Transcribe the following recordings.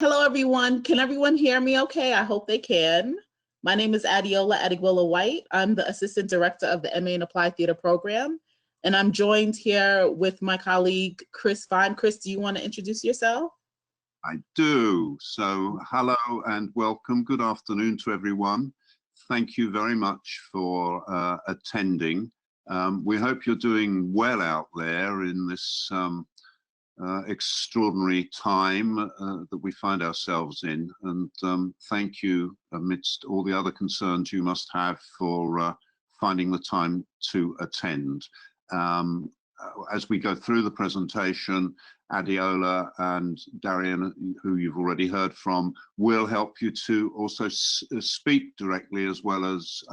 Hello, everyone. Can everyone hear me okay? I hope they can. My name is Adeola White. I'm the Assistant Director of the MA in Applied Theater Program, and I'm joined here with my colleague, Chris Fine. Chris, do you want to introduce yourself? I do. So hello and welcome. Good afternoon to everyone. Thank you very much for attending. We hope you're doing well out there in this extraordinary time that we find ourselves in, and thank you amidst all the other concerns you must have for finding the time to attend. As we go through the presentation, Adeola and Darian, who you've already heard from, will help you to also speak directly, as well as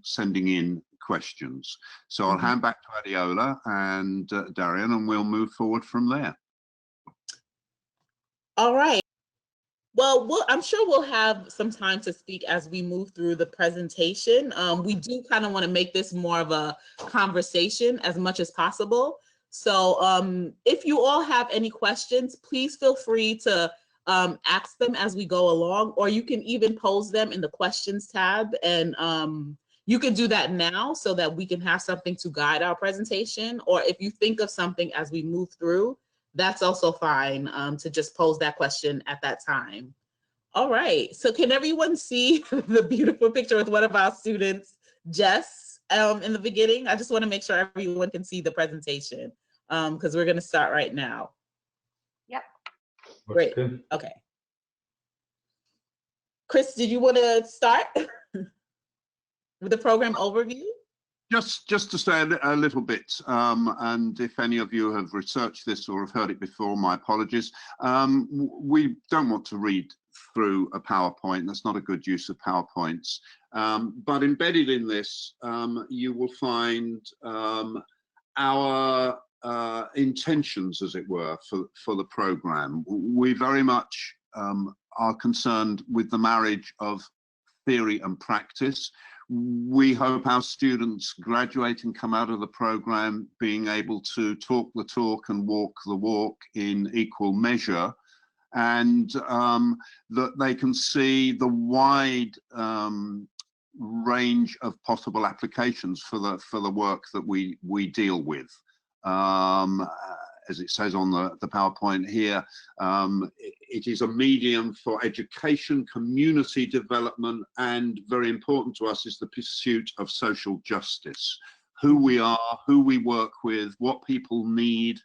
sending in questions. So I'll hand back to Adeola and Darian, and we'll move forward from there. All right. Well, I'm sure we'll have some time to speak as we move through the presentation. We do kind of want to make this more of a conversation as much as possible. So if you all have any questions, please feel free to ask them as we go along, or you can even pose them in the questions tab, and you can do that now so that we can have something to guide our presentation. Or if you think of something as we move through, that's also fine, to just pose that question at that time. All right, so can everyone see the beautiful picture with one of our students, Jess, in the beginning? I just want to make sure everyone can see the presentation, because we're going to start right now. Yep. Great. Okay. Chris, did you want to start with the program overview? Just to say a little bit, and if any of you have researched this or have heard it before, my apologies. We don't want to read through a PowerPoint. That's not a good use of PowerPoints. But embedded in this, you will find our intentions, as it were, for the program. We very much are concerned with the marriage of theory and practice. We hope our students graduate and come out of the program being able to talk the talk and walk the walk in equal measure, and that they can see the wide range of possible applications for the work that we deal with. As it says on the PowerPoint here, it is a medium for education, community development, and very important to us is the pursuit of social justice. Who we are, who we work with, what people need,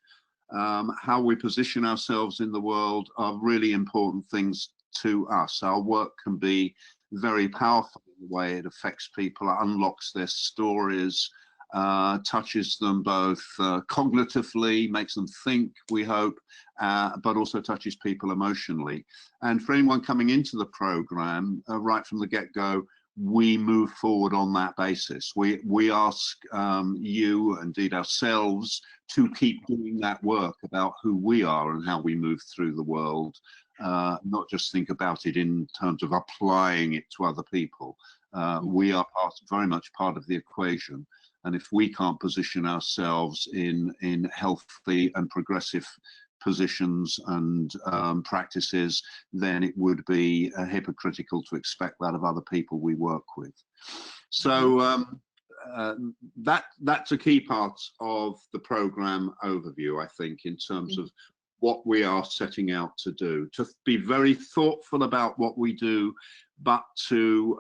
how we position ourselves in the world are really important things to us. Our work can be very powerful in the way it affects people, it unlocks their stories, touches them both cognitively, makes them think, we hope, but also touches people emotionally. And for anyone coming into the program, right from the get-go, we move forward on that basis. We ask you, indeed ourselves, to keep doing that work about who we are and how we move through the world, not just think about it in terms of applying it to other people. We are very much part of the equation. And if we can't position ourselves in healthy and progressive positions and practices, then it would be hypocritical to expect that of other people we work with. So that's a key part of the program overview, I think, in terms of what we are setting out to do, to be very thoughtful about what we do, but to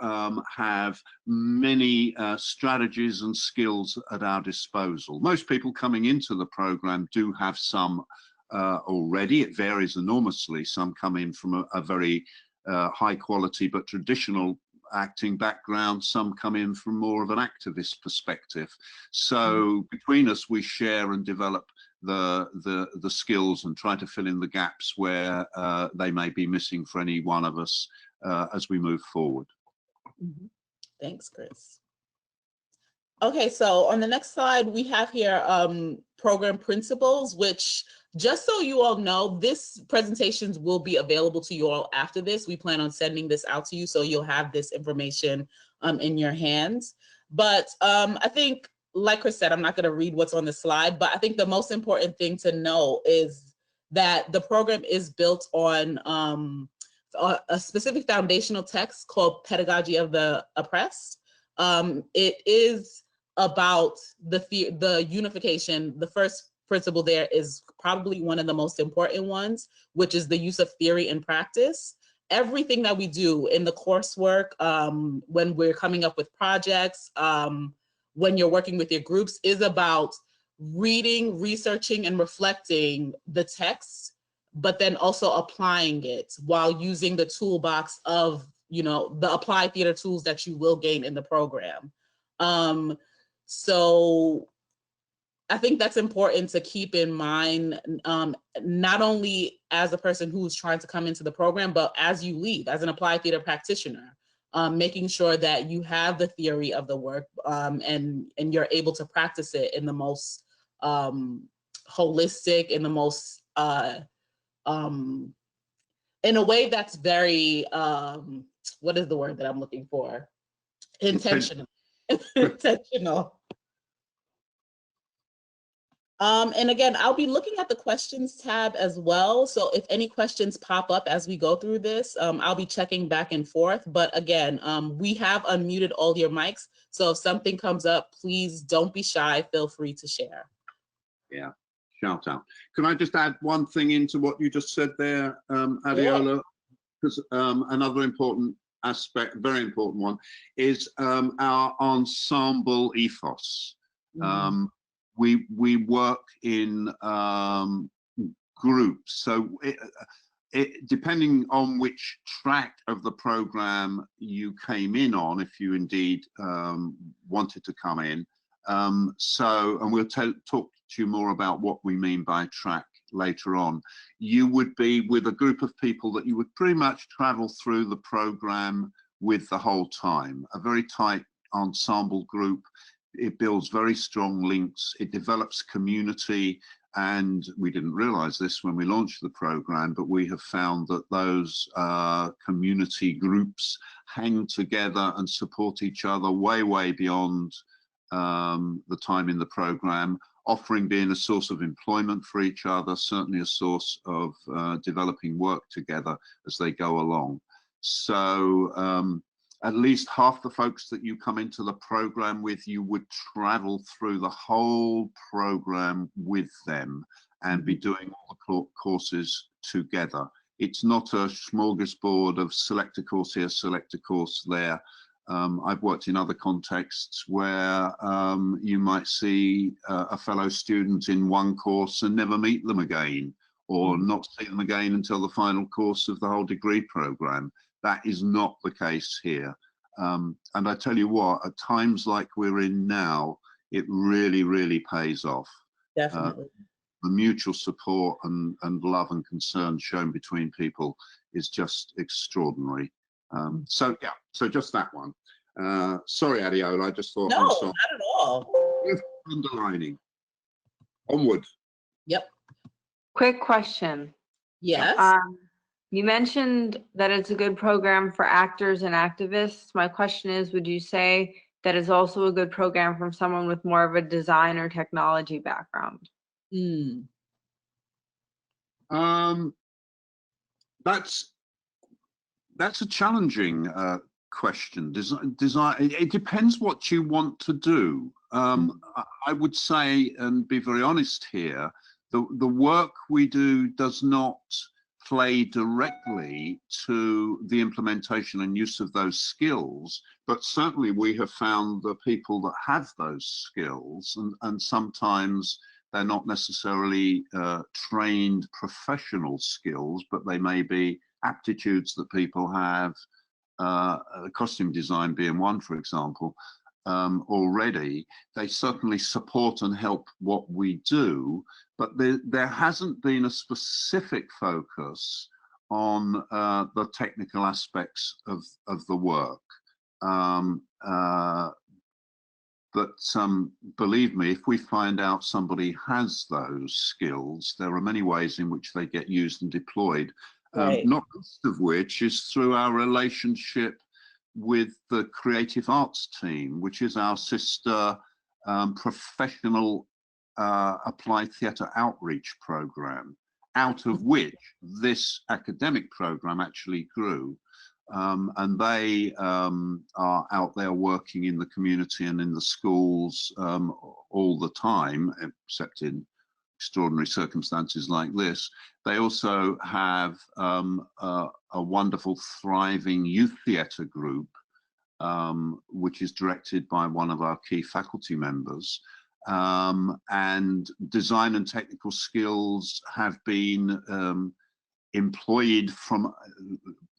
have many strategies and skills at our disposal. Most people coming into the program do have some already. It varies enormously. Some come in from a very high quality but traditional acting background. Some come in from more of an activist perspective. So between us, we share and develop the skills and try to fill in the gaps where they may be missing for any one of us as we move forward. Thanks, Chris. Okay, so on the next slide, we have here program principles, which, just so you all know, this presentations will be available to you all after this. We plan on sending this out to you, so you'll have this information in your hands. But I think, like Chris said, I'm not going to read what's on the slide, but I think the most important thing to know is that the program is built on a specific foundational text called Pedagogy of the Oppressed. It is about the unification. The first principle there is probably one of the most important ones, which is the use of theory and practice. Everything that we do in the coursework, when we're coming up with projects, when you're working with your groups, is about reading, researching, and reflecting the text, but then also applying it while using the toolbox of, the applied theater tools that you will gain in the program. So I think that's important to keep in mind, not only as a person who's trying to come into the program, but as you leave, as an applied theater practitioner, making sure that you have the theory of the work, and you're able to practice it in the most holistic, in the most, in a way that's very, what is the word that I'm looking for? Intentional. Intentional. And again, I'll be looking at the questions tab as well. So if any questions pop up as we go through this, I'll be checking back and forth. But again, we have unmuted all your mics. So if something comes up, please don't be shy. Feel free to share. Yeah, shout out. Can I just add one thing into what you just said there, Adeola? Because another important aspect, very important one, is our ensemble ethos. We work in groups, so depending on which track of the program you came in on, if you indeed wanted to come in, and we'll talk to you more about what we mean by track later on, you would be with a group of people that you would pretty much travel through the program with the whole time, a very tight ensemble group. It builds very strong links, it develops community, and we didn't realize this when we launched the program, but we have found that those community groups hang together and support each other way, way beyond the time in the program, offering being a source of employment for each other, certainly a source of developing work together as they go along. So at least half the folks that you come into the program with, you would travel through the whole program with them and be doing all the courses together. It's not a smorgasbord of select a course here, select a course there. I've worked in other contexts where you might see a fellow student in one course and never meet them again, or not see them again until the final course of the whole degree program. That is not the case here. And I tell you what, at times like we're in now, it really, really pays off. Definitely. The mutual support and love and concern shown between people is just extraordinary. So yeah, so just that one. Sorry, Adeola, I just thought. No, not at all. Underlining. Onward. Yep. Quick question. Yes. You mentioned that it's a good program for actors and activists. My question is, would you say that is also a good program from someone with more of a design or technology background? That's a challenging question. Design. It depends what you want to do. I would say, and be very honest here, the work we do does not play directly to the implementation and use of those skills, but certainly we have found the people that have those skills, and sometimes they're not necessarily trained professional skills, but they may be aptitudes that people have, costume design being one, for example, already. They certainly support and help what we do, but there hasn't been a specific focus on the technical aspects of the work. But believe me, if we find out somebody has those skills, there are many ways in which they get used and deployed, not least of which is through our relationship with the Creative Arts team, which is our sister professional applied theatre outreach program. out of which this academic program actually grew. And they are out there working in the community and in the schools all the time, except in extraordinary circumstances like this. They also have a wonderful, thriving youth theatre group, which is directed by one of our key faculty members. And design and technical skills have been employed from,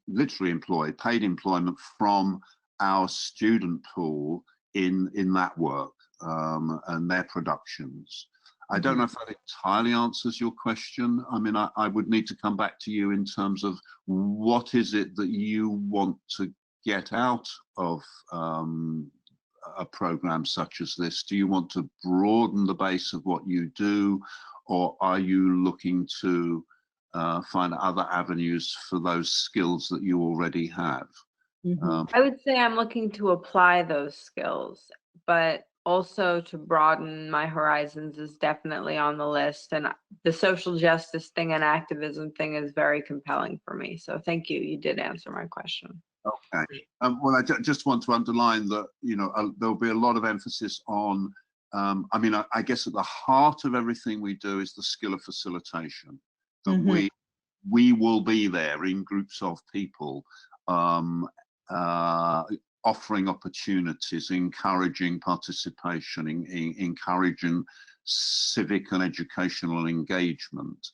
literally employed, paid employment from our student pool in that work and their productions. I don't know if that entirely answers your question. I mean, I would need to come back to you in terms of what is it that you want to get out of a program such as this? Do you want to broaden the base of what you do, or are you looking to find other avenues for those skills that you already have? I would say I'm looking to apply those skills, but also to broaden my horizons is definitely on the list. And the social justice thing and activism thing is very compelling for me. So thank you. You did answer my question. Okay. Well, I just want to underline that, you know, there'll be a lot of emphasis on, I mean, I guess at the heart of everything we do is the skill of facilitation, that we will be there in groups of people, offering opportunities, encouraging participation, encouraging civic and educational engagement.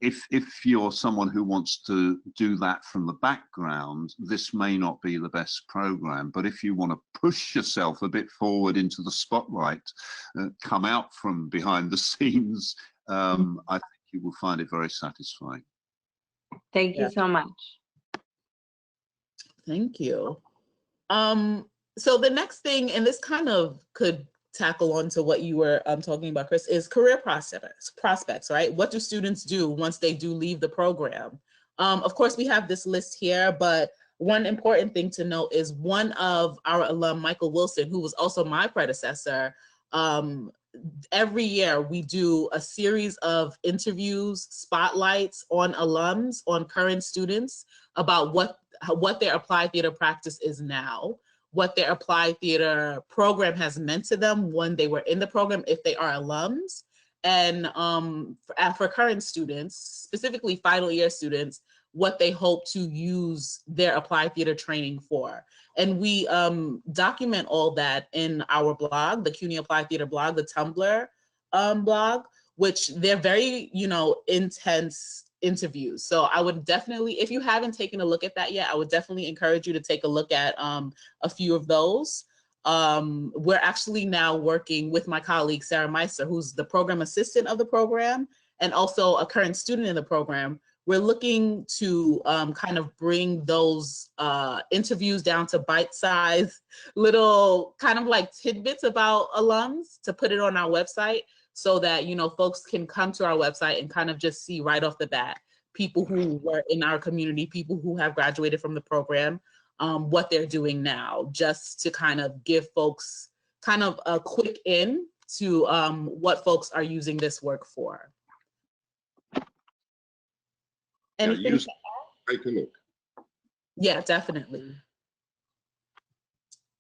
If you're someone who wants to do that from the background, this may not be the best program. But if you want to push yourself a bit forward into the spotlight, come out from behind the scenes, I think you will find it very satisfying. Thank you so much. Thank you. So the next thing, and this kind of could tackle onto what you were talking about, Chris, is career prospects, right? What do students do once they do leave the program? Of course, we have this list here, but one important thing to note is one of our alum, Michael Wilson, who was also my predecessor, every year we do a series of interviews, spotlights on alums, on current students about what their applied theater practice is now, what their applied theater program has meant to them when they were in the program, if they are alums, and for current students, specifically final year students, what they hope to use their applied theater training for. And we document all that in our blog, the CUNY Applied Theater blog, the Tumblr blog, which they're very, you know, intense interviews. So I would definitely, if you haven't taken a look at that yet, I would definitely encourage you to take a look at a few of those. We're actually now working with my colleague, Sarah Meister, who's the program assistant of the program and also a current student in the program. We're looking to kind of bring those interviews down to bite-sized little kind of like tidbits about alums to put it on our website, so that, you know, folks can come to our website and kind of just see right off the bat people who were in our community, people who have graduated from the program, what they're doing now, just to kind of give folks kind of a quick in to what folks are using this work for. Anything to add? Take a look. Yeah, definitely.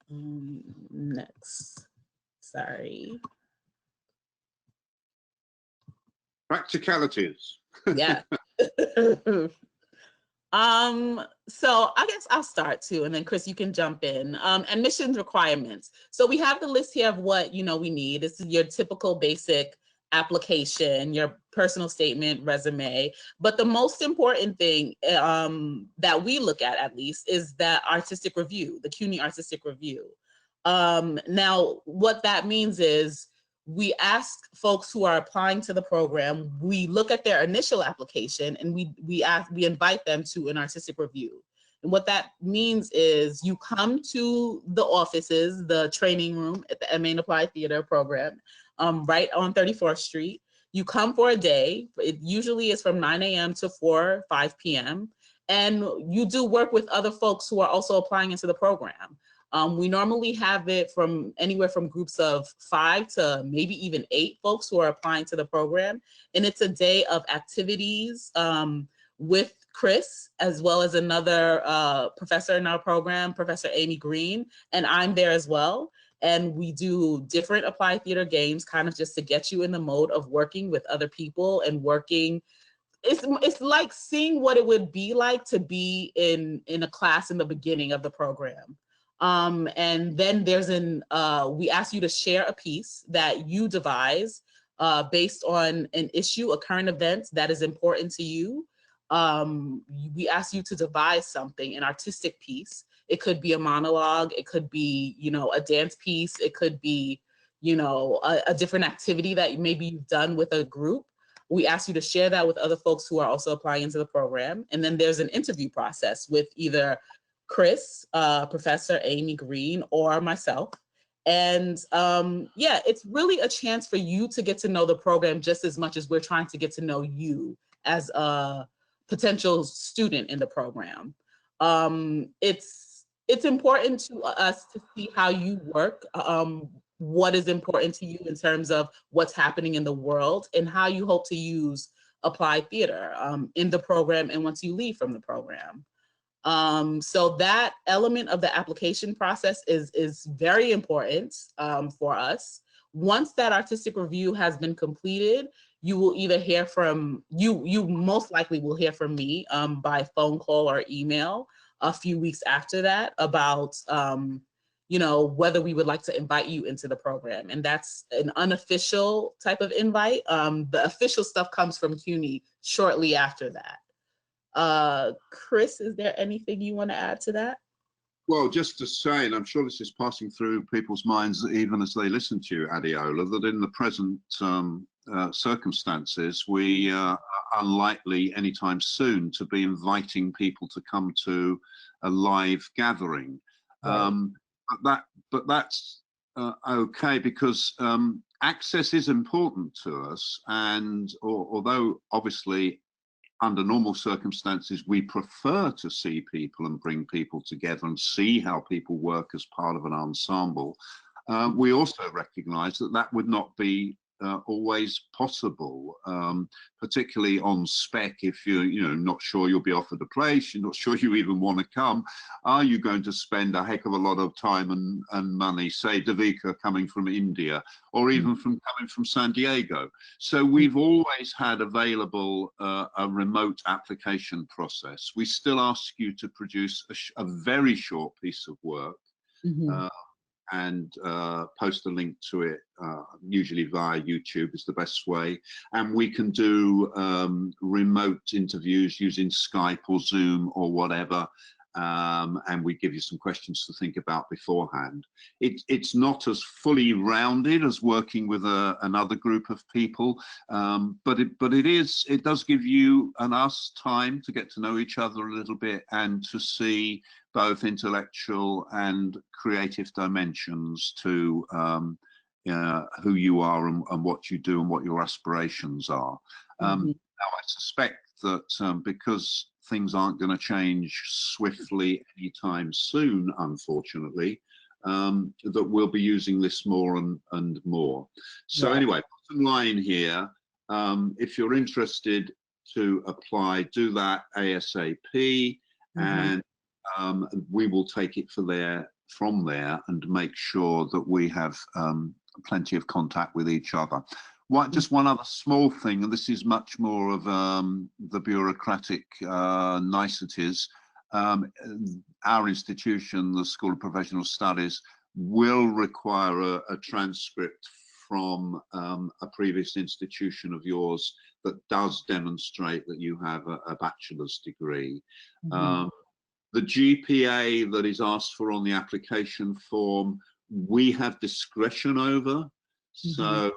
Next, sorry. Practicalities. Yeah. So I guess I'll start too, and then Chris, you can jump in. Admissions requirements. So we have the list here of what, you know, we need. This is your typical basic application, your personal statement, resume. But the most important thing that we look at least, is that artistic review, the CUNY artistic review. Now, what that means is we ask folks who are applying to the program, we look at their initial application and we invite them to an artistic review. And what that means is you come to the offices, the training room at the MA in Applied Theater program, right on 34th Street. You come for a day. It usually is from 9 a.m. to 5 p.m. And you do work with other folks who are also applying into the program. We normally have it from anywhere from groups of 5 to maybe even 8 folks who are applying to the program. And it's a day of activities with Chris, as well as another professor in our program, Professor Amy Green, and I'm there as well. And we do different applied theater games, kind of just to get you in the mode of working with other people and working. It's like seeing what it would be like to be in a class in the beginning of the program. And then there's we ask you to share a piece that you devise based on an issue, a current event that is important to you. We ask you to devise something, an artistic piece. It could be a monologue, it could be, you know, a dance piece, it could be, you know, a different activity that maybe you've done with a group. We ask you to share that with other folks who are also applying into the program. And then there's an interview process with either Chris, Professor Amy Green, or myself. And yeah, it's really a chance for you to get to know the program just as much as we're trying to get to know you as a potential student in the program. It's important to us to see how you work, what is important to you in terms of what's happening in the world, and how you hope to use applied theater in the program and once you leave from the program. So that element of the application process is very important for us. Once that artistic review has been completed, you will either hear from, you most likely will hear from me by phone call or email a few weeks after that about, you know, whether we would like to invite you into the program. And that's an unofficial type of invite. The official stuff comes from CUNY shortly after that. Chris, is there anything you want to add to that? Well, just to say, and I'm sure this is passing through people's minds even as they listen to you, Adeola, that in the present circumstances, we are unlikely anytime soon to be inviting people to come to a live gathering. Right. But that's okay, because access is important to us, and although obviously under normal circumstances, we prefer to see people and bring people together and see how people work as part of an ensemble. We also recognize that that would not be always possible, particularly on spec. If you're, not sure you'll be offered a place, you're not sure you even want to come, are you going to spend a heck of a lot of time and money, say Davika coming from India, or even coming from San Diego? So we've always had available a remote application process. We still ask you to produce a very short piece of work. And post a link to it, usually via YouTube is the best way. And we can do remote interviews using Skype or Zoom or whatever. And we give you some questions to think about beforehand. It's not as fully rounded as working with another group of people, but it does give you and us time to get to know each other a little bit and to see both intellectual and creative dimensions to who you are and what you do and what your aspirations are. Now, I suspect that because things aren't going to change swiftly anytime soon, unfortunately, that we'll be using this more and more. So anyway, bottom line here, if you're interested to apply, do that ASAP, and we will take it from there and make sure that we have plenty of contact with each other. Just one other small thing, and this is much more of the bureaucratic niceties. Our institution, the School of Professional Studies, will require a transcript from a previous institution of yours that does demonstrate that you have a bachelor's degree. The GPA that is asked for on the application form, we have discretion over. So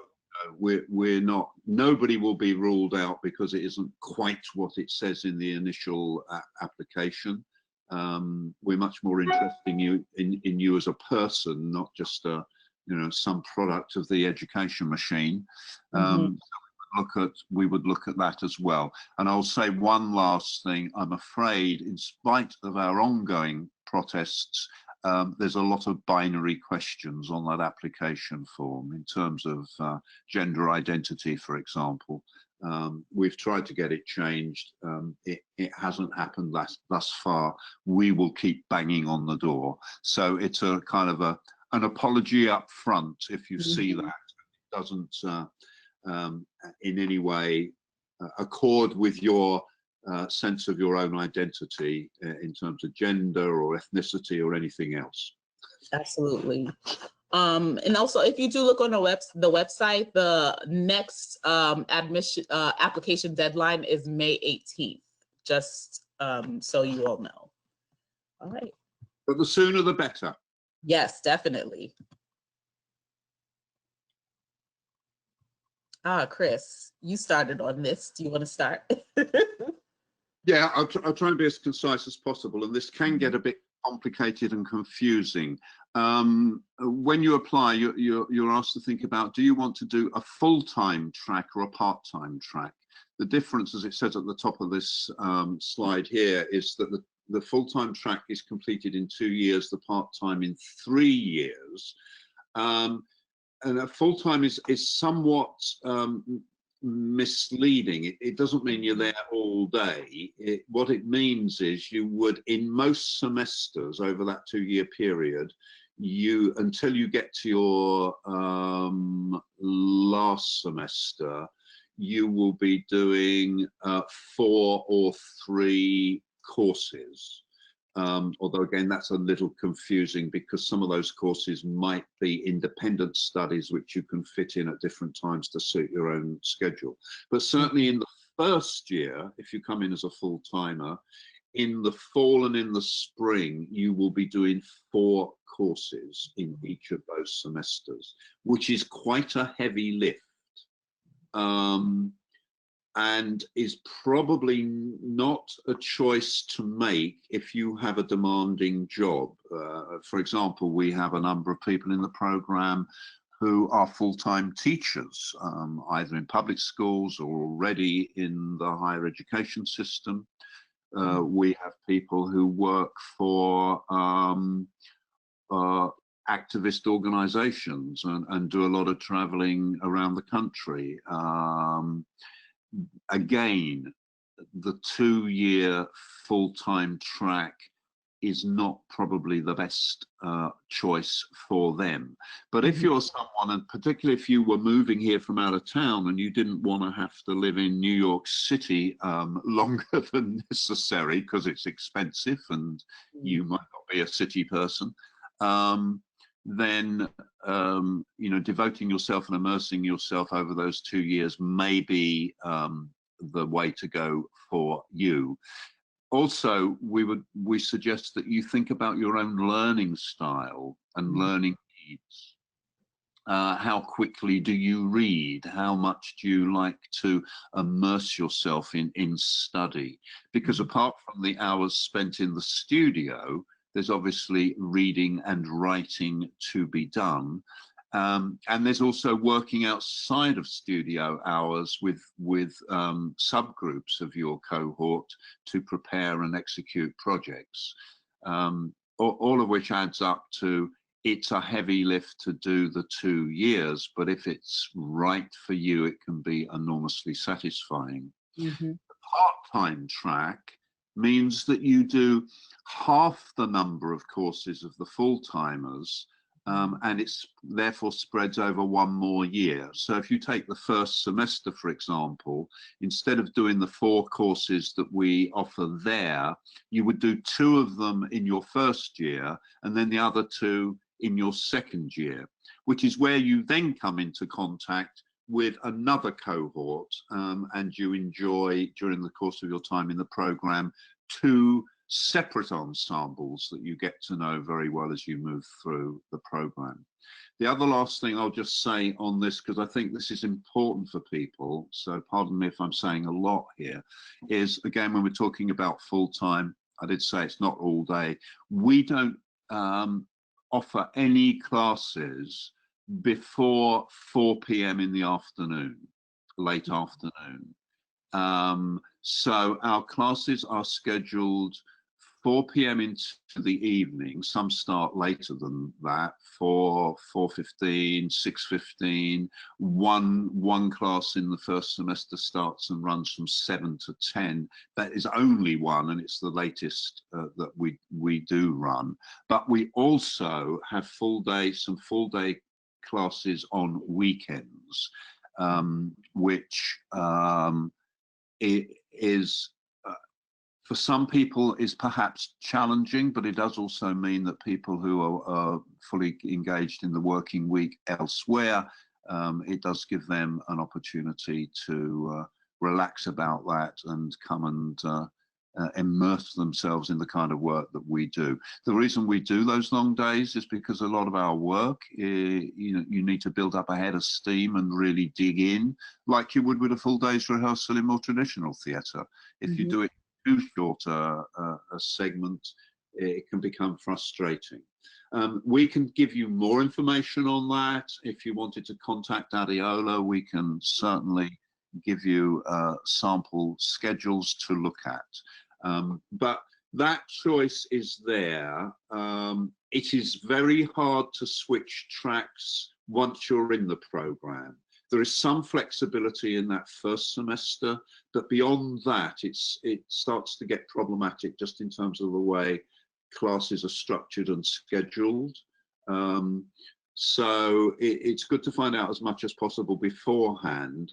we're not, nobody will be ruled out because it isn't quite what it says in the initial application. We're much more interested in you as a person, not just some product of the education machine. So would look at that as well. And I'll say one last thing. I'm afraid, in spite of our ongoing protests, there's a lot of binary questions on that application form in terms of gender identity, for example. We've tried to get it changed. It hasn't happened thus far. We will keep banging on the door. So it's a kind of an apology up front if you see that it doesn't in any way accord with your sense of your own identity in terms of gender or ethnicity or anything else. Absolutely. And also, if you do look on the website, the next admission application deadline is May 18th, just so you all know. All right. But the sooner the better. Yes, definitely. Chris, you started on this. Do you want to start? Yeah, I'll try and be as concise as possible, and this can get a bit complicated and confusing. When you apply, you're asked to think about, do you want to do a full-time track or a part-time track? The difference, as it says at the top of this slide here, is that the full-time track is completed in 2 years, the part-time in 3 years. And a full-time is somewhat misleading. It doesn't mean you're there all day. What it means is you would, in most semesters over that 2-year period, until you get to your last semester, you will be doing 4 or 3 courses. Although again, that's a little confusing because some of those courses might be independent studies which you can fit in at different times to suit your own schedule. But certainly in the first year, if you come in as a full-timer, in the fall and in the spring, you will be doing 4 courses in each of those semesters, which is quite a heavy lift. And is probably not a choice to make if you have a demanding job. For example, we have a number of people in the program who are full-time teachers, either in public schools or already in the higher education system. We have people who work for activist organizations and do a lot of traveling around the country. Again, the 2-year full-time track is not probably the best choice for them. But if you're someone, and particularly if you were moving here from out of town and you didn't want to have to live in New York City longer than necessary because it's expensive and you might not be a city person, then you know, devoting yourself and immersing yourself over those 2 years may be the way to go for you. Also, we suggest that you think about your own learning style and learning needs. How quickly do you read? How much do you like to immerse yourself in study? Because apart from the hours spent in the studio, there's obviously reading and writing to be done. And there's also working outside of studio hours with subgroups of your cohort to prepare and execute projects, all of which adds up to, it's a heavy lift to do the 2 years, but if it's right for you, it can be enormously satisfying. The part-time track means that you do half the number of courses of the full-timers, and it's therefore spreads over 1 more year. So if you take the first semester, for example, instead of doing the 4 courses that we offer there, you would do 2 of them in your first year and then the other 2 in your second year, which is where you then come into contact with another cohort, and you enjoy, during the course of your time in the program, 2 separate ensembles that you get to know very well as you move through the program. The other last thing I'll just say on this, because I think this is important for people, so pardon me if I'm saying a lot here, is again, when we're talking about full-time, I did say it's not all day. We don't offer any classes before 4 p.m. in the afternoon. late afternoon. So our classes are scheduled 4 p.m. into the evening. Some start later than that, 4:15, 6:15. One class in the first semester starts and runs from 7 to 10. That is only one, and it's the latest that we do run. But we also have some full day classes on weekends, which it is for some people is perhaps challenging, but it does also mean that people who are fully engaged in the working week elsewhere, it does give them an opportunity to relax about that and come and immerse themselves in the kind of work that we do. The reason we do those long days is because a lot of our work, you need to build up a head of steam and really dig in, like you would with a full day's rehearsal in more traditional theatre. If you do it too short a segment, it can become frustrating. We can give you more information on that. If you wanted to contact Adiola, we can certainly give you sample schedules to look at. But that choice is there. It is very hard to switch tracks once you're in the program. There is some flexibility in that first semester, but beyond that, it starts to get problematic just in terms of the way classes are structured and scheduled. So it's good to find out as much as possible beforehand.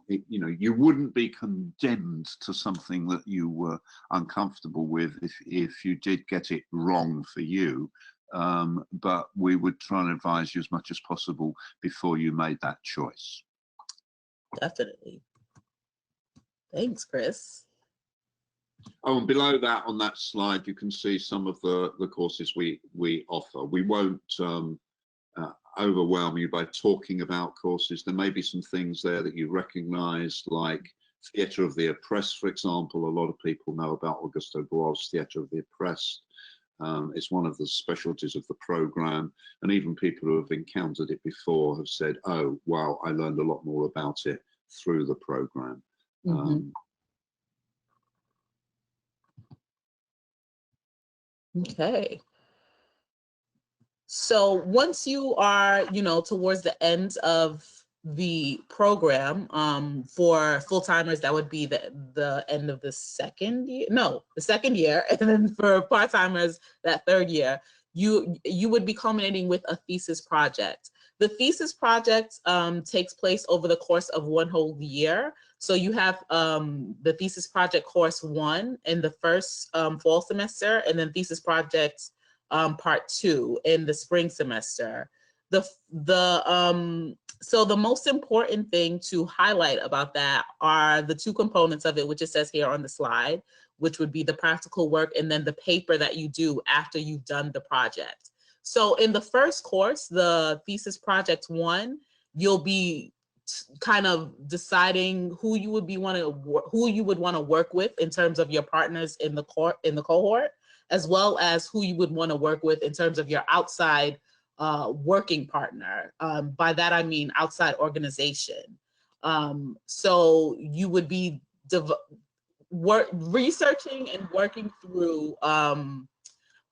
You wouldn't be condemned to something that you were uncomfortable with if you did get it wrong for you. But we would try and advise you as much as possible before you made that choice. Definitely. Thanks, Chris. Oh, and below that on that slide, you can see some of the courses we offer. We won't overwhelm you by talking about courses. There may be some things there that you recognize, like Theatre of the Oppressed, for example. A lot of people know about Augusto Boal's Theatre of the Oppressed. It's one of the specialties of the program, and even people who have encountered it before have said, oh, wow, I learned a lot more about it through the program. Okay. So once you are, towards the end of the program, for full-timers, that would be the end of the second year. No, the second year. And then for part-timers, that third year, you would be culminating with a thesis project. The thesis project takes place over the course of one whole year. So you have the thesis project course 1 in the first fall semester, and then thesis project part 2 in the spring semester. So the most important thing to highlight about that are the two components of it, which it says here on the slide, which would be the practical work and then the paper that you do after you've done the project. So in the first course, the thesis project 1, you'll be kind of deciding who you would want to work with in terms of your partners in the cohort, as well as who you would want to work with in terms of your outside working partner. By that I mean outside organization. So you would be researching and working through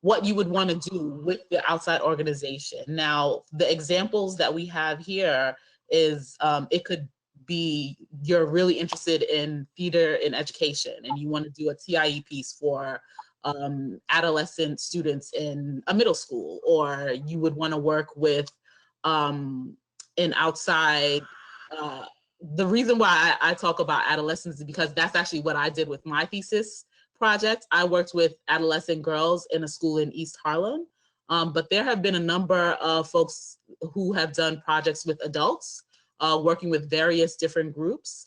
what you would want to do with the outside organization. Now, the examples that we have here is it could be you're really interested in theater and education and you want to do a TIE piece for adolescent students in a middle school, or you would want to work with an outside, the reason why I talk about adolescents is because that's actually what I did with my thesis project. I worked with adolescent girls in a school in East Harlem, but there have been a number of folks who have done projects with adults, working with various different groups.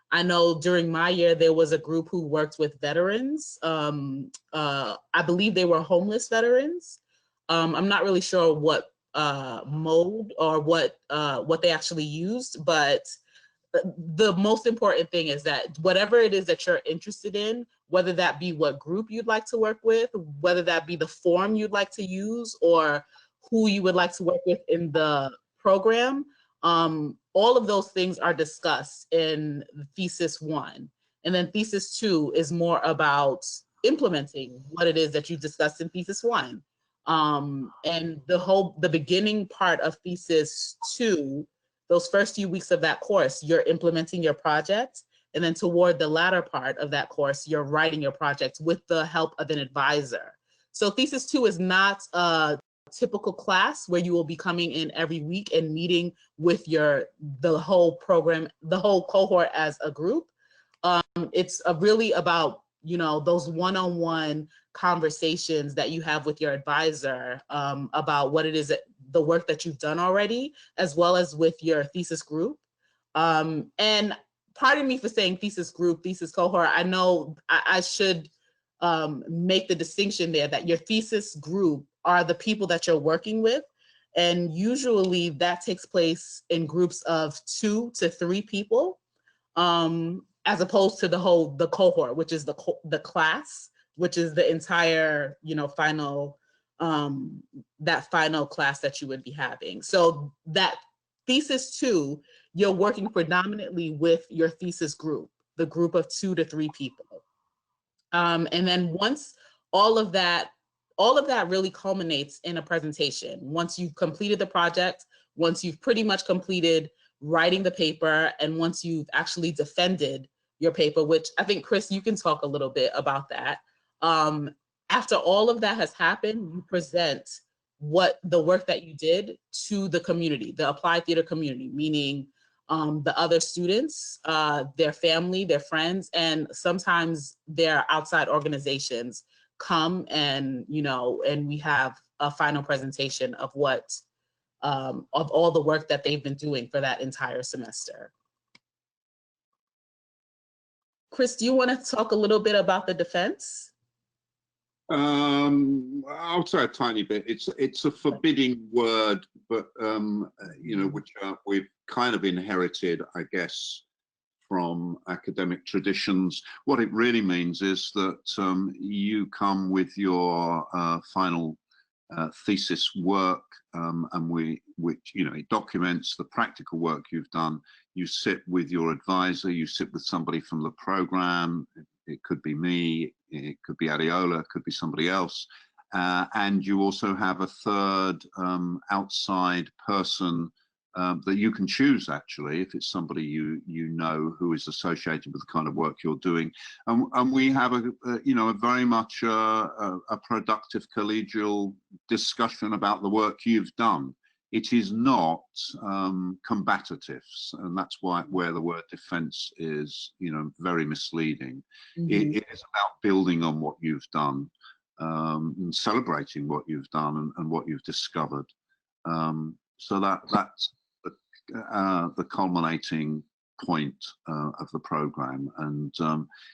I know during my year, there was a group who worked with veterans. I believe they were homeless veterans. I'm not really sure what mode or what they actually used, but the most important thing is that whatever it is that you're interested in, whether that be what group you'd like to work with, whether that be the form you'd like to use, or who you would like to work with in the program, All of those things are discussed in thesis 1. And then thesis 2 is more about implementing what it is that you discussed in thesis 1. And the beginning part of thesis 2, those first few weeks of that course, you're implementing your project. And then toward the latter part of that course, you're writing your project with the help of an advisor. So thesis 2 is not a typical class where you will be coming in every week and meeting with the whole program, the whole cohort as a group. It's really about, those one-on-one conversations that you have with your advisor about what it is the work that you've done already, as well as with your thesis group. And pardon me for saying thesis group, thesis cohort. I know I should make the distinction there that your thesis group are the people that you're working with. And usually that takes place in groups of 2 to 3 people, as opposed to the cohort, which is the class, which is the entire, final, that final class that you would be having. So that thesis 2, you're working predominantly with your thesis group, the group of 2 to 3 people. And then once all of that really culminates in a presentation. Once you've completed the project, once you've pretty much completed writing the paper, and once you've actually defended your paper, which I think, Chris, you can talk a little bit about that. After all of that has happened, you present the work that you did to the community, the applied theater community, meaning the other students, their family, their friends, and sometimes their outside organizations come and, and we have a final presentation of of all the work that they've been doing for that entire semester. Chris, do you want to talk a little bit about the defense? I'll say a tiny bit. It's a forbidding word, but which we've kind of inherited, I guess, from academic traditions. What it really means is that you come with your final thesis work, and which it documents the practical work you've done. You sit with your advisor, you sit with somebody from the program. It could be me, it could be Areola, it could be somebody else, and you also have a third outside person that you can choose, actually, if it's somebody you know who is associated with the kind of work you're doing. And we have a very much a productive collegial discussion about the work you've done. It is not combative, and that's where the word defense is very misleading. Mm-hmm. It is about building on what you've done, and celebrating what you've done and what you've discovered. So that's the culminating point of the program, and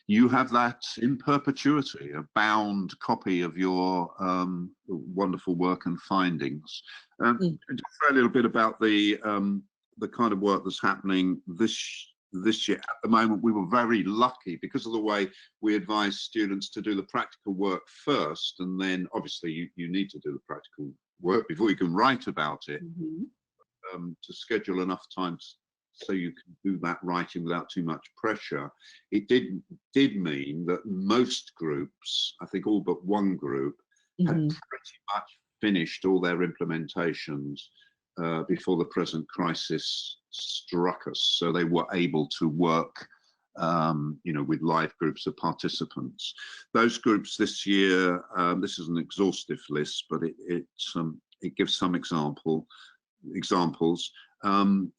you have that in perpetuity, a bound copy of your wonderful work and findings. Just say a little bit about the kind of work that's happening this year. At the moment, we were very lucky because of the way we advise students to do the practical work first, and then obviously you need to do the practical work before you can write about it. Mm-hmm. To schedule enough time so you can do that writing without too much pressure. It did mean that most groups, I think all but one group, had pretty much finished all their implementations before the present crisis struck us. So they were able to work with live groups of participants. Those groups this year, this is an exhaustive list, but it gives some examples.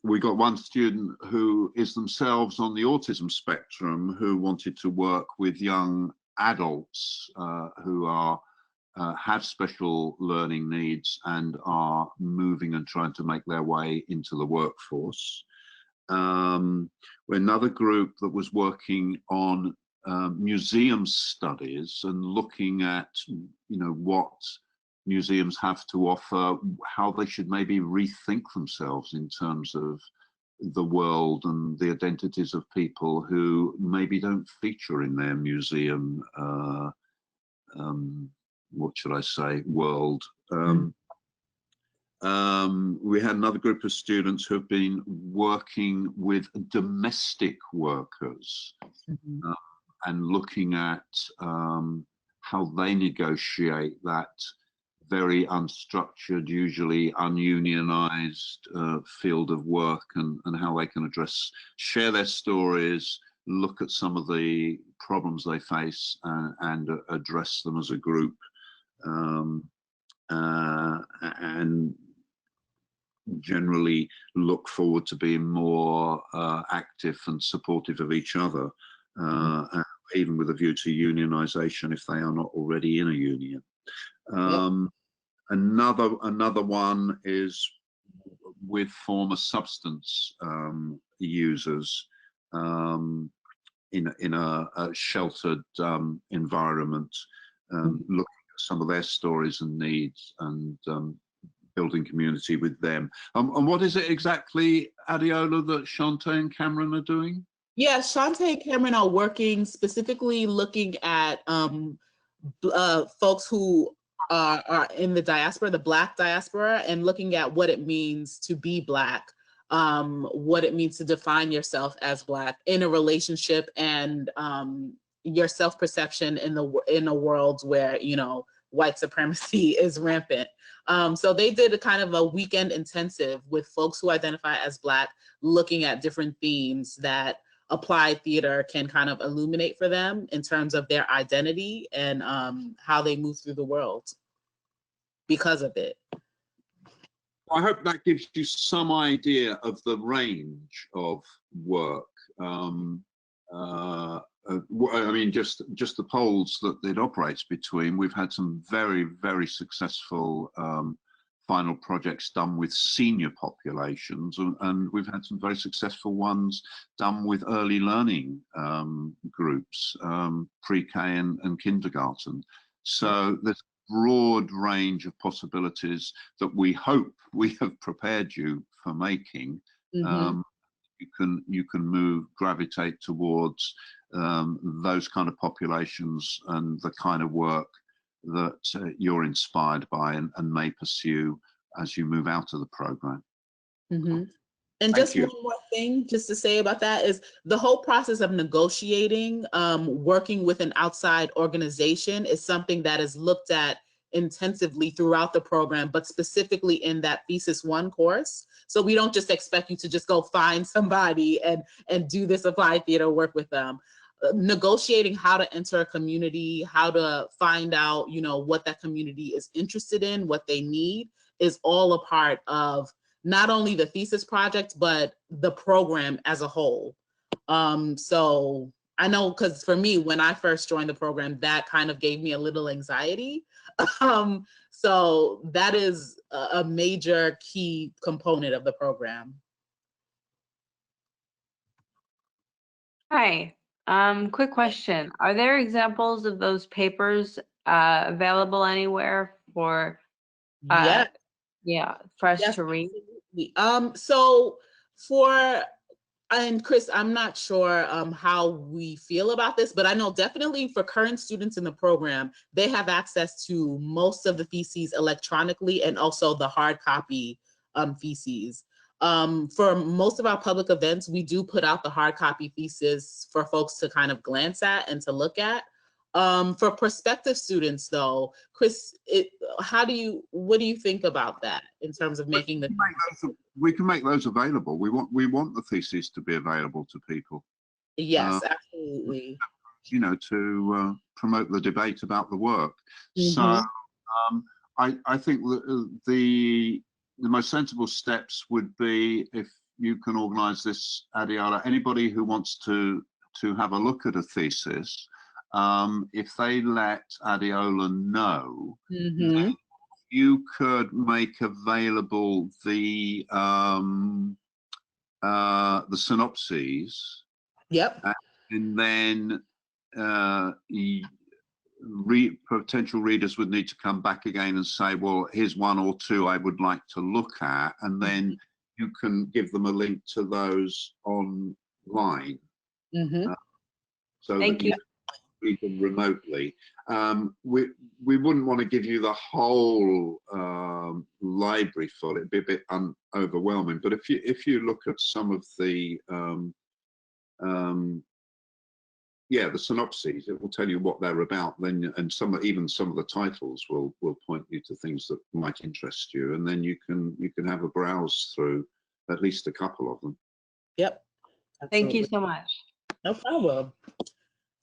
We got one student who is themselves on the autism spectrum who wanted to work with young adults who have special learning needs and are moving and trying to make their way into the workforce. Another group that was working on museum studies and looking at what museums have to offer, how they should maybe rethink themselves in terms of the world and the identities of people who maybe don't feature in their museum, what should I say, world. we had another group of students who have been working with domestic workers and looking at how they negotiate that very unstructured, usually ununionized field of work, and how they can share their stories, look at some of the problems they face, and address them as a group, and generally look forward to being more active and supportive of each other, even with a view to unionization if they are not already in a union. Another one is with former substance users in a sheltered environment, looking at some of their stories and needs, and building community with them. And what is it exactly, Adiola, that Shantae and Cameron are doing? Yeah, Shantae and Cameron are working specifically looking at folks who are in the diaspora, the Black diaspora, and looking at what it means to be Black, what it means to define yourself as Black in a relationship, and your self-perception in a world where, you know, white supremacy is rampant. So they did a kind of a weekend intensive with folks who identify as Black, looking at different themes that applied theater can kind of illuminate for them in terms of their identity and how they move through the world because of it. I hope that gives you some idea of the range of work. I mean, just the poles that it operates between. We've had some very, very successful final projects done with senior populations, and we've had some very successful ones done with early learning groups, pre-K and kindergarten. So there's a broad range of possibilities that we hope we have prepared you for making. You can gravitate towards those kind of populations and the kind of work that you're inspired by and may pursue as you move out of the program. And just one more thing just to say about that is the whole process of negotiating, working with an outside organization is something that is looked at intensively throughout the program, but specifically in that Thesis 1 course. So we don't just expect you to just go find somebody and do this applied theater work with them. Negotiating how to enter a community, how to find out, you know, what that community is interested in, what they need, is all a part of not only the thesis project, but the program as a whole. So I know, because for me, when I first joined the program, that kind of gave me a little anxiety. So that is a major key component of the program. Hi, quick question. Are there examples of those papers available anywhere for Yeah, for us to read? Absolutely. So and Chris, I'm not sure how we feel about this, but I know definitely for current students in the program, they have access to most of the theses electronically and also the hard copy theses. For most of our public events, we do put out the hard copy thesis for folks to kind of glance at and to look at. For prospective students though, Chris, what do you think about that in terms of making the... We can make those available. We want the theses to be available to people. Yes, absolutely. You know, to promote the debate about the work. So I think the most sensible steps would be, if you can organize this, Adiola, anybody who wants to have a look at a thesis, if they let Adiola know, then you could make available the synopses. Yep. And then potential readers would need to come back again and say, well, here's one or two I would like to look at, and then you can give them a link to those online. So Thank that you. read them remotely. we wouldn't want to give you the whole library full. It'd be a bit overwhelming. But if you look at some of the yeah, the synopses, it will tell you what they're about. Then, and even some of the titles will point you to things that might interest you, and then you can have a browse through at least a couple of them. Yep. Thank you Absolutely. so much. No problem.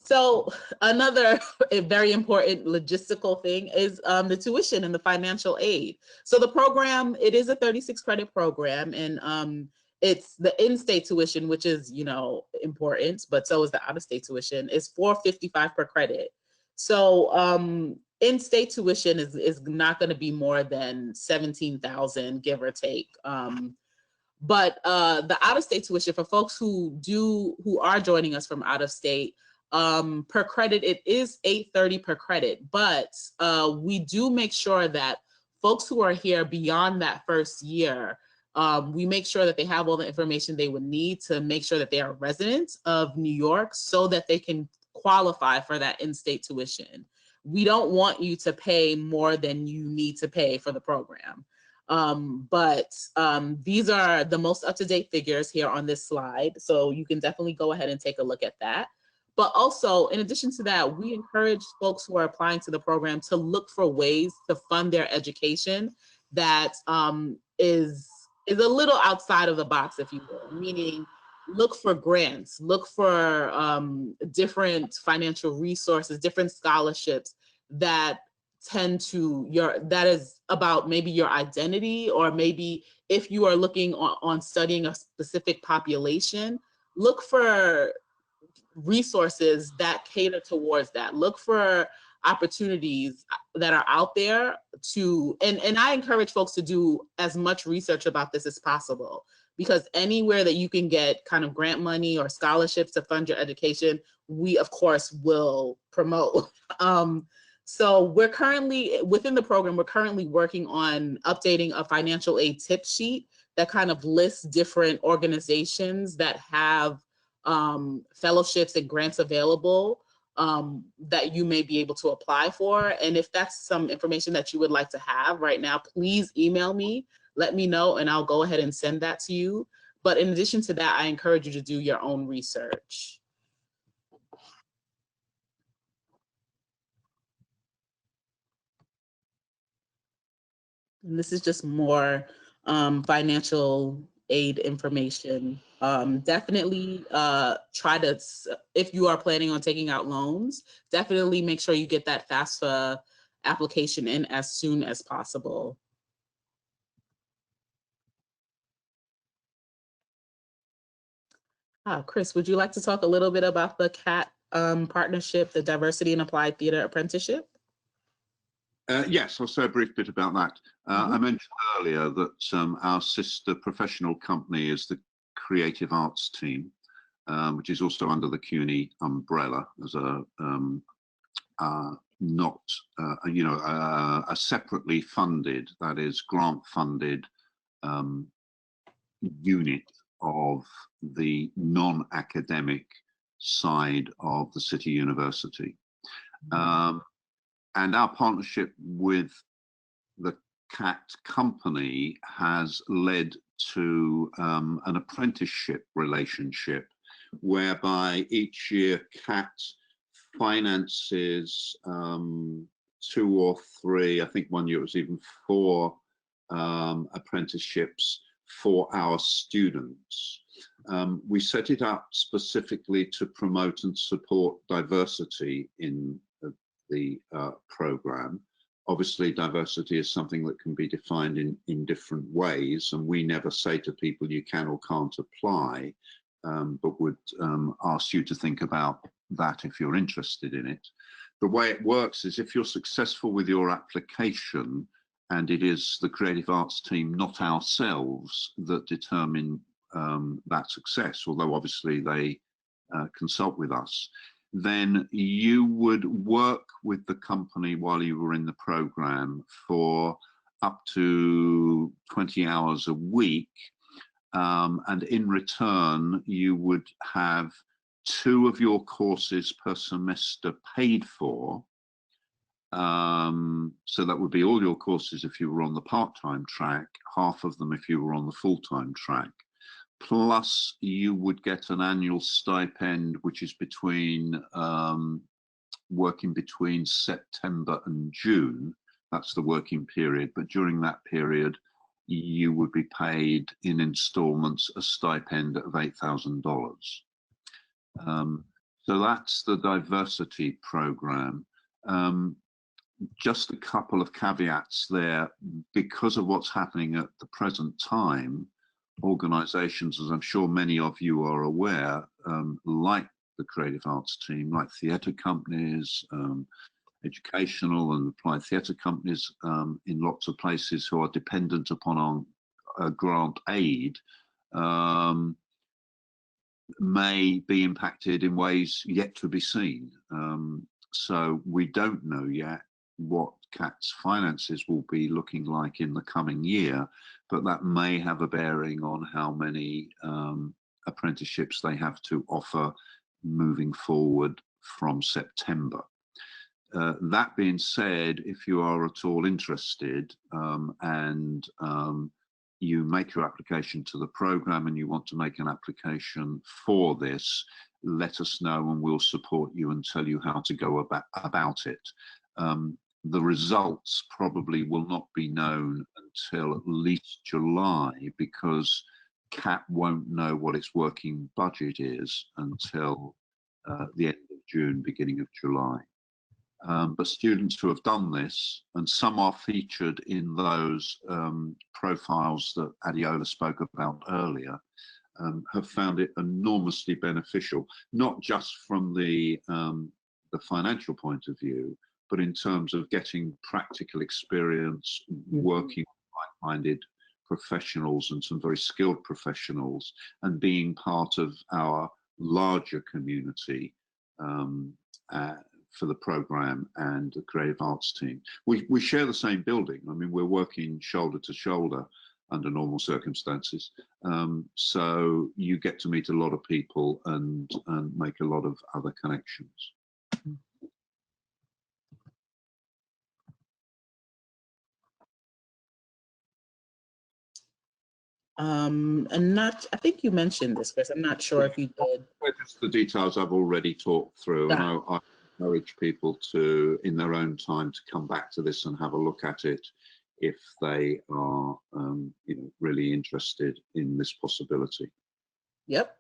So another very important logistical thing is the tuition and the financial aid. So the program, it is a 36 credit program, and it's the in-state tuition, which is, you know, important, but so is the out-of-state tuition, is $455 per credit. So in-state tuition is not going to be more than $17,000, give or take. But the out-of-state tuition for folks who are joining us from out of state, per credit, it is $830 per credit. But we do make sure that folks who are here beyond that first year, we make sure that they have all the information they would need to make sure that they are residents of New York so that they can qualify for that in-state tuition. We don't want you to pay more than you need to pay for the program. But these are the most up-to-date figures here on this slide. So you can definitely go ahead and take a look at that. But also, in addition to that, we encourage folks who are applying to the program to look for ways to fund their education that is a little outside of the box, if you will, meaning look for grants, look for different financial resources, different scholarships that tend to that is about maybe your identity, or maybe if you are looking on studying a specific population, look for resources that cater towards that. Look for opportunities that are out there to, and I encourage folks to do as much research about this as possible, because anywhere that you can get kind of grant money or scholarships to fund your education, we of course will promote. So we're currently, within the program, we're currently working on updating a financial aid tip sheet that kind of lists different organizations that have fellowships and grants available that you may be able to apply for. And if that's some information that you would like to have right now, please email me, let me know, and I'll go ahead and send that to you. But in addition to that, I encourage you to do your own research. And this is just more financial aid information. Definitely try to, if you are planning on taking out loans, definitely make sure you get that FAFSA application in as soon as possible. Chris, would you like to talk a little bit about the CAT partnership, the Diversity and Applied Theater Apprenticeship? Yes, I'll say a brief bit about that. I mentioned earlier that our sister professional company is the Creative Arts Team, which is also under the CUNY umbrella as a a separately funded, that is grant funded unit of the non-academic side of the City University. And our partnership with the CAT company has led to an apprenticeship relationship whereby each year CAT finances 2 or 3, I think one year it was even 4 apprenticeships for our students. We set it up specifically to promote and support diversity in the program. Obviously, diversity is something that can be defined in different ways, and we never say to people you can or can't apply, but would ask you to think about that if you're interested in it. The way it works is if you're successful with your application, and it is the Creative Arts Team, not ourselves, that determine that success, although obviously they consult with us, then you would work with the company while you were in the program for up to 20 hours a week. And in return, you would have 2 of your courses per semester paid for, So that would be all your courses if you were on the part-time track, half of them if you were on the full-time track. Plus you would get an annual stipend, which is between working between September and June. That's the working period, but during that period you would be paid in installments a stipend of $8,000. So that's the diversity program. Just a couple of caveats there. Because of what's happening at the present time, organizations, as I'm sure many of you are aware, like the creative arts team, like theatre companies, educational and applied theatre companies in lots of places who are dependent upon our grant aid, may be impacted in ways yet to be seen. So we don't know yet what CAT's finances will be looking like in the coming year, but that may have a bearing on how many apprenticeships they have to offer moving forward from September. That being said, if you are at all interested and you make your application to the program and you want to make an application for this, let us know and we'll support you and tell you how to go about it. The results probably will not be known until at least July, because CAT won't know what its working budget is until the end of June, beginning of July. But students who have done this, and some are featured in those profiles that Adeola spoke about earlier, have found it enormously beneficial, not just from the financial point of view, but in terms of getting practical experience, working with like-minded professionals and some very skilled professionals, and being part of our larger community for the program and the creative arts team. We share the same building. I mean, we're working shoulder to shoulder under normal circumstances. So you get to meet a lot of people and make a lot of other connections. And not, I think you mentioned this, Chris. I'm not sure if you did. Just the details I've already talked through, and I encourage people to, in their own time, to come back to this and have a look at it if they are, you know, really interested in this possibility. Yep.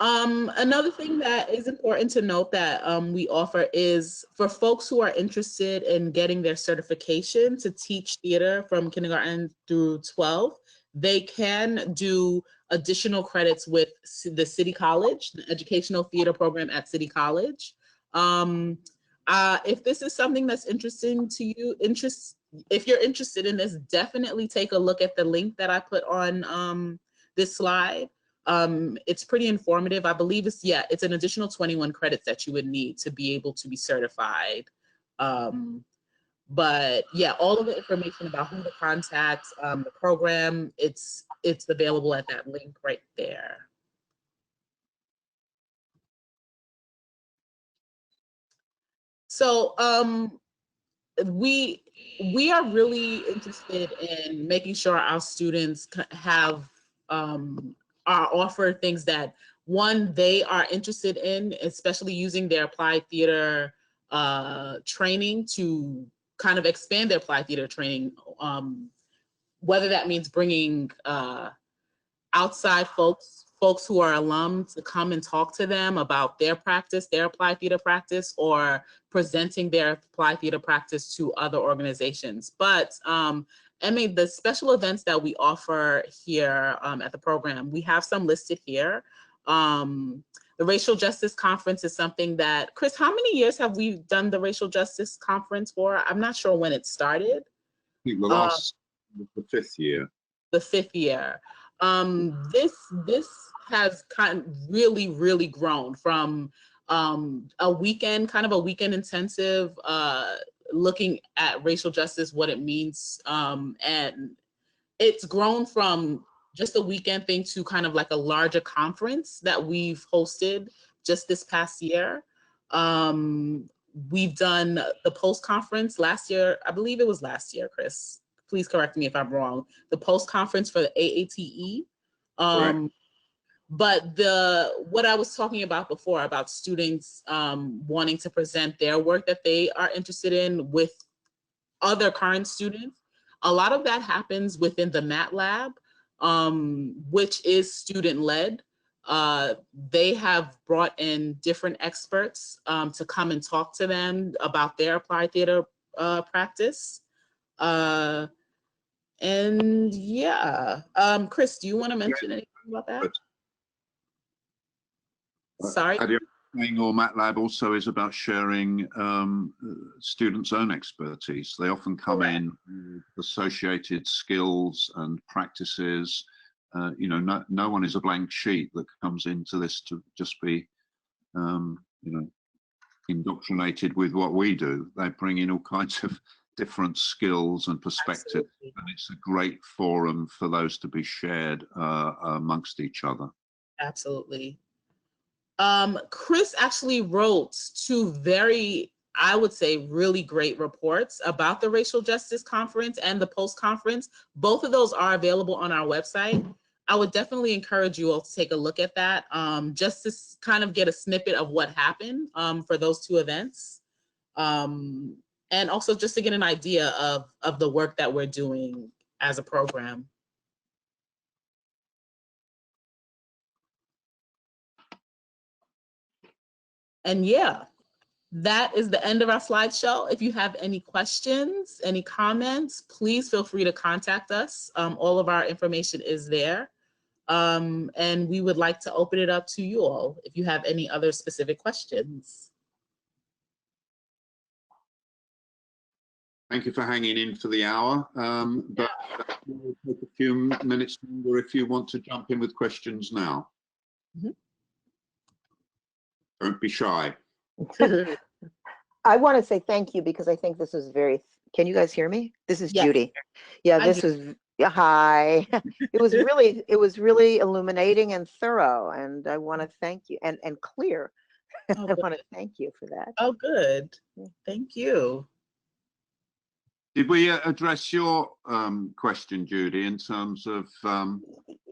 Another thing that is important to note that we offer is for folks who are interested in getting their certification to teach theater from kindergarten through 12, they can do additional credits with the City College, the educational theater program at City College. If this is something that's interesting to you, if you're interested in this, definitely take a look at the link that I put on this slide. It's pretty informative. I believe it's an additional 21 credits that you would need to be able to be certified. But yeah, all of the information about who to contact, the program, it's available at that link right there. So we are really interested in making sure our students have are offered things that, one, they are interested in, especially using their applied theater training to kind of expand their applied theater training, whether that means bringing outside folks who are alums to come and talk to them about their practice, their applied theater practice, or presenting their applied theater practice to other organizations. But Emmy, the special events that we offer here at the program, we have some listed here. The Racial Justice Conference is something that, Chris, how many years have we done the Racial Justice Conference for? I'm not sure when it started. I think the 5th year. The 5th year. This has kind of really grown from a weekend intensive, looking at racial justice, what it means, and it's grown from just a weekend thing to kind of like a larger conference that we've hosted just this past year. We've done the post-conference last year. I believe it was last year, Chris. Please correct me if I'm wrong. The post-conference for the AATE. But what I was talking about before about students wanting to present their work that they are interested in with other current students, a lot of that happens within the Mat Lab, which is student-led. They have brought in different experts to come and talk to them about their applied theater practice. And yeah, Chris, do you want to mention anything about that? Sorry. Or MATLAB also is about sharing students' own expertise. They often come in with associated skills and practices. You know, no one is a blank sheet that comes into this to just be, you know, indoctrinated with what we do. They bring in all kinds of different skills and perspectives, Absolutely. And it's a great forum for those to be shared amongst each other. Absolutely. Chris actually wrote two very, I would say, really great reports about the Racial Justice Conference and the post-conference. Both of those are available on our website. I would definitely encourage you all to take a look at that, just to kind of get a snippet of what happened for those two events. And also just to get an idea of the work that we're doing as a program. And yeah, that is the end of our slideshow. If you have any questions, any comments, please feel free to contact us. All of our information is there. And we would like to open it up to you all if you have any other specific questions. Thank you for hanging in for the hour. But we'll take a few minutes longer if you want to jump in with questions now. Mm-hmm. Don't be shy. I want to say thank you because I think this is very, can you guys hear me? This is Yes. Judy. Yeah, Hi, this was, hi. It was really illuminating and thorough, and I want to thank you, and clear. Oh, I want to thank you for that. Oh, good. Thank you. Did we address your question, Judy, in terms of?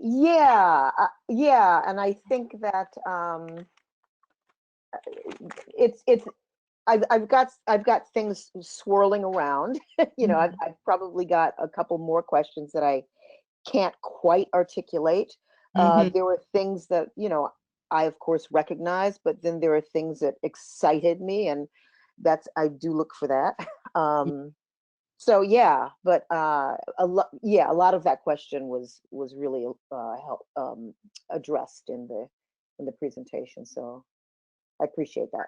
Yeah, and I think that it's I've got things swirling around. You know, I've probably got a couple more questions that I can't quite articulate. There were things that, you know, I of course recognize, but then there are things that excited me, and that's, I do look for that. So yeah, but a lot of that question was really addressed in the presentation. So I appreciate that.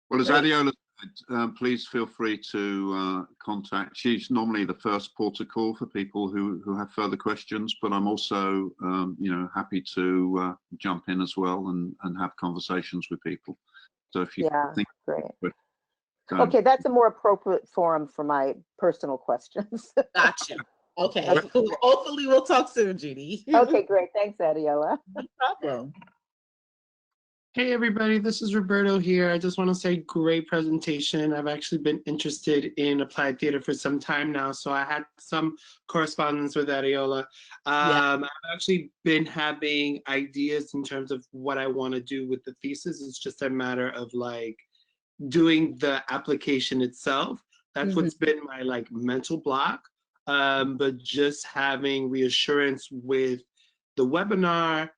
Well, as Adiola said, please feel free to contact. She's normally the first port of call for people who have further questions, but I'm also, you know, happy to jump in as well and have conversations with people. So if you think, great. Okay, that's a more appropriate forum for my personal questions. Gotcha. Okay. Hopefully we'll talk soon, Judy. Okay, great. Thanks, Adiola. No problem. Hey everybody, this is Roberto here. I just want to say great presentation. I've actually been interested in applied theater for some time now, so I had some correspondence with Adiola. I've actually been having ideas in terms of what I want to do with the thesis. It's just a matter of like doing the application itself. That's what's been my like mental block. But just having reassurance with the webinar,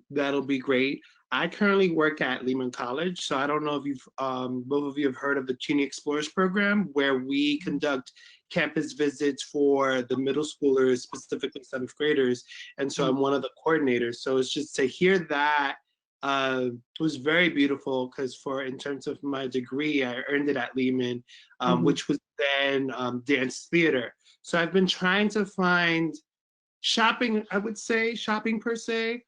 that'll be great. I currently work at Lehman College, so I don't know if you've both of you have heard of the CUNY Explorers program, where we conduct campus visits for the middle schoolers, specifically 7th graders, and so I'm one of the coordinators. So it's just to hear that was very beautiful, because in terms of my degree, I earned it at Lehman, which was then dance theater. So I've been trying to find shopping, I would say, shopping per se,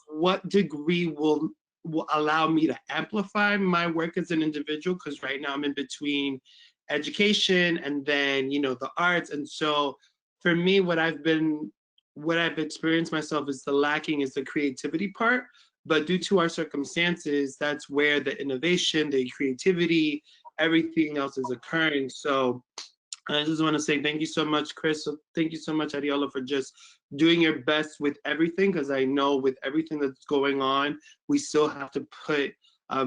what degree will allow me to amplify my work as an individual, because right now I'm in between education and then, you know, the arts. And so for me, what I've experienced myself is the lacking is the creativity part, But due to our circumstances, that's where the innovation, the creativity, everything else is occurring. So I just want to say thank you so much, Chris. Thank you so much, Adiola, for just doing your best with everything, because I know with everything that's going on, we still have to put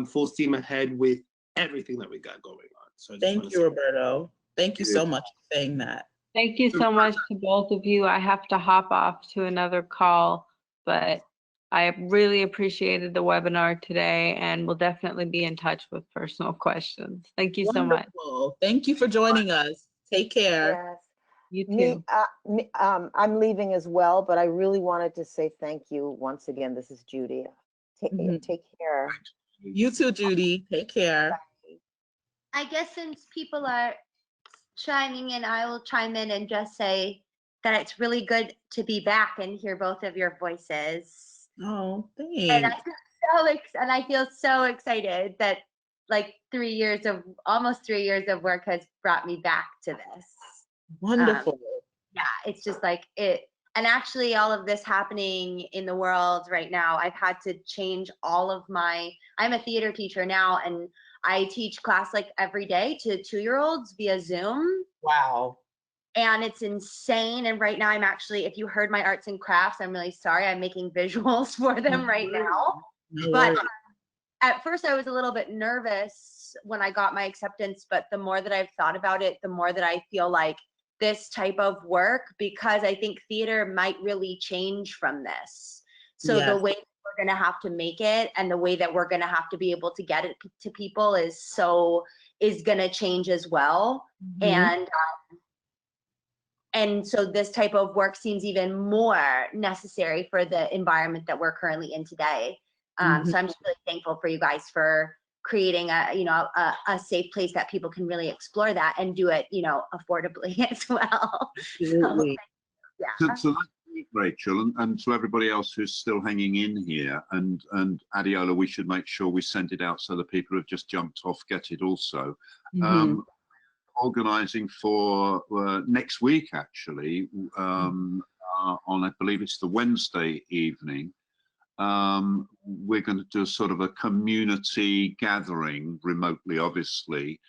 full steam ahead with everything that we got going on. So Thank you, Roberto. Thank you so much for saying that. Thank you so much to both of you. I have to hop off to another call, but I really appreciated the webinar today, and we'll definitely be in touch with personal questions. Thank you so much. Wonderful. Thank you for joining us. Take care. Yes. You too. I'm leaving as well, but I really wanted to say thank you once again. This is Judy. Take care. You too, Judy. Take care. I guess since people are chiming in, I will chime in and just say that it's really good to be back and hear both of your voices. Oh, And thanks. I feel so excited that like almost 3 years of work has brought me back to this. Wonderful. Yeah, it's just like it. And actually all of this happening in the world right now, I've had to change I'm a theater teacher now, and I teach class like every day to 2-year-olds via Zoom. Wow. And it's insane. And right now I'm actually, if you heard my arts and crafts, I'm really sorry. I'm making visuals for them right now. But at first I was a little bit nervous when I got my acceptance, but the more that I've thought about it, the more that I feel like this type of work, because I think theater might really change from this. So the way we're going to have to make it and the way that we're going to have to be able to get it to people is going to change as well. And so this type of work seems even more necessary for the environment that we're currently in today. So I'm just really thankful for you guys for creating a safe place that people can really explore that and do it, affordably as well. Absolutely. So, So that's great, Rachel, and to everybody else who's still hanging in here, and Adiola, we should make sure we send it out so the people who've just jumped off get it also. Organising for next week, actually, on I believe it's the Wednesday evening. We're going to do sort of a community gathering remotely, obviously.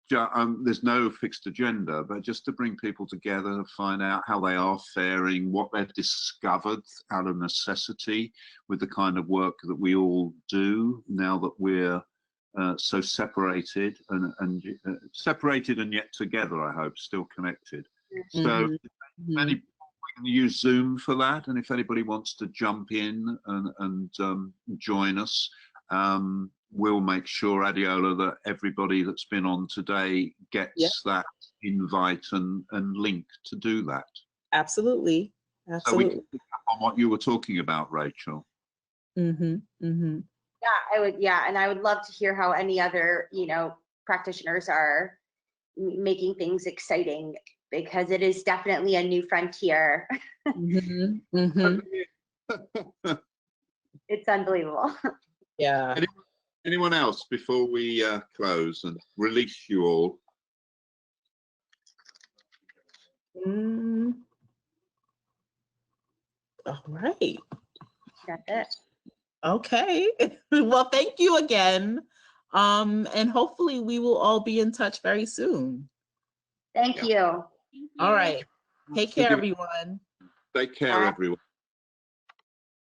There's no fixed agenda, but just to bring people together, find out how they are faring, what they've discovered out of necessity with the kind of work that we all do now that we're so separated and separated and yet together, I hope, still connected. So we can use Zoom for that, and if anybody wants to jump in and join us, we'll make sure, Adiola, that everybody that's been on today gets that invite and link to do that. Absolutely. So we can pick up on what you were talking about, Rachel. Yeah, and I would love to hear how any other, practitioners are making things exciting, because it is definitely a new frontier. It's unbelievable. Yeah. Anyone else before we close and release you all? All right. That's it. Okay. Well, thank you again. And hopefully we will all be in touch very soon. Thank you. All right. Take care, everyone. Take care, everyone.